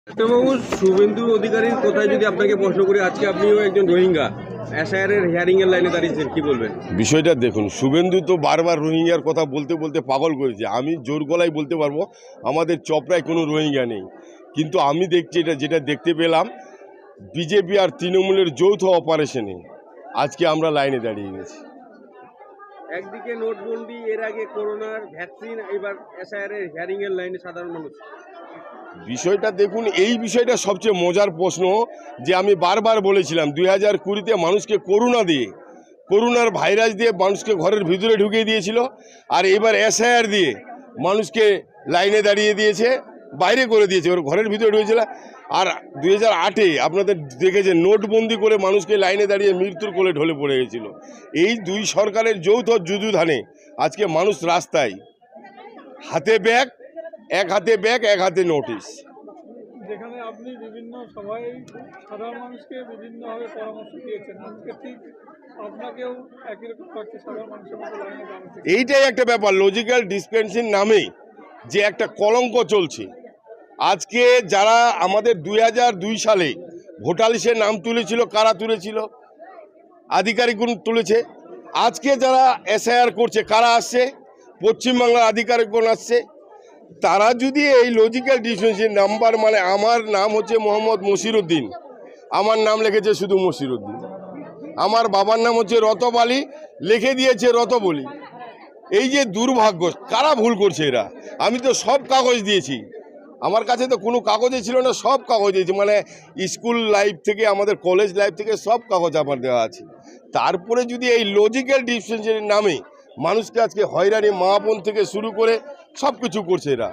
ডাক্তারবাবু, শুভেন্দু অধিকারীর কথায় যদি আপনাকে প্রশ্ন করি, আজকে আপনিও একজন রোহিঙ্গা এসআইআর হিয়ারিং এর লাইনে দাঁড়িয়েছেন, কি বলবেন? বিষয়টা দেখুন, শুভেন্দু তো বারবার রোহিঙ্গার কথা বলতে বলতে পাগল করেছে। আমি জোর গলায় বলতে পারবো আমাদের চপড়ায় কোনো রোহিঙ্গা নেই, কিন্তু আমি দেখছি যেটা দেখতে পেলাম বিজেপি আর তৃণমূলের যৌথ অপারেশনে আজকে আমরা লাইনে দাঁড়িয়ে গেছি। একদিকে নোটবন্দি, এর আগে করোনার ভ্যাকসিন, এবার এসআইআর এর হিয়ারিং এর লাইনে সাধারণ মানুষ। বিষয়টা দেখুন, এই বিষয়টা সবচেয়ে মজার প্রশ্ন যে আমি বারবার বলেছিলাম 2020-তে মানুষকে করোনার ভাইরাস দিয়ে মানুষকে ঘরের ভিতরে ঢুকিয়ে দিয়েছিল, আর এবার এসআইআর দিয়ে মানুষকে লাইনে দাঁড়িয়ে দিয়েছে, বাইরে করে দিয়েছে, ওর ঘরের ভিতরে ঢুকেছিল। আর 2008-এ আপনাদের দেখেছেন নোটবন্দি করে মানুষকে লাইনে দাঁড়িয়ে মৃত্যুর কোলে ঢলে পড়ে গেছিল। এই দুই সরকারের যৌথ যুযুধানে আজকে মানুষ রাস্তায়, এক হাতে ব্যাগ এক হাতে নোটিশ। যেখানে আপনি বিভিন্ন সভায় সাধারণ মানুষকে বিভিন্নভাবে পরামর্শ দিয়েছেন, আজকে ঠিক আপনাকেও একই রকম করছে সাধারণ মানুষের মতো লাইনে দাঁড়াতে। এইটাই একটা ব্যাপার, লজিক্যাল ডিসপেন্সিং নামে যে একটা কলঙ্ক চলছে। আজকে যারা আমাদের 2002 সালে ভোটার লিস্টে নাম তুলেছিল, কারা তুলেছিল? আধিকারিকগুলো তুলেছে। আজকে যারা এসআইআর করছে, কারা আসছে? পশ্চিমবাংলার আধিকারিকগণ আসছে। তারা যদি এই লজিক্যাল ডিসপেন্সিং নাম্বার, মানে আমার নাম হচ্ছে মোহাম্মদ মশিরউদ্দিন, আমার নাম লিখেছে শুধু মশিরউদ্দিন, আমার বাবার নাম হচ্ছে রতব আলী, লিখে দিয়েছে রতব আলী। এই যে দুর্ভাগ্য, কারা ভুল করছে এরা? আমি তো সব কাগজ দিয়েছি, আমার কাছে তো কোনো কাগজে ছিল না, সব কাগজ দিয়েছি, মানে স্কুল লাইফ থেকে আমাদের কলেজ লাইফ থেকে সব কাগজ আমার দেওয়া আছে। তারপরে যদি এই লজিক্যাল ডিসপেন্সিংয়ের নামে মানুষকে আজকে হয়রানি, মা বোন থেকে শুরু করে সব কিছু করছে এরা।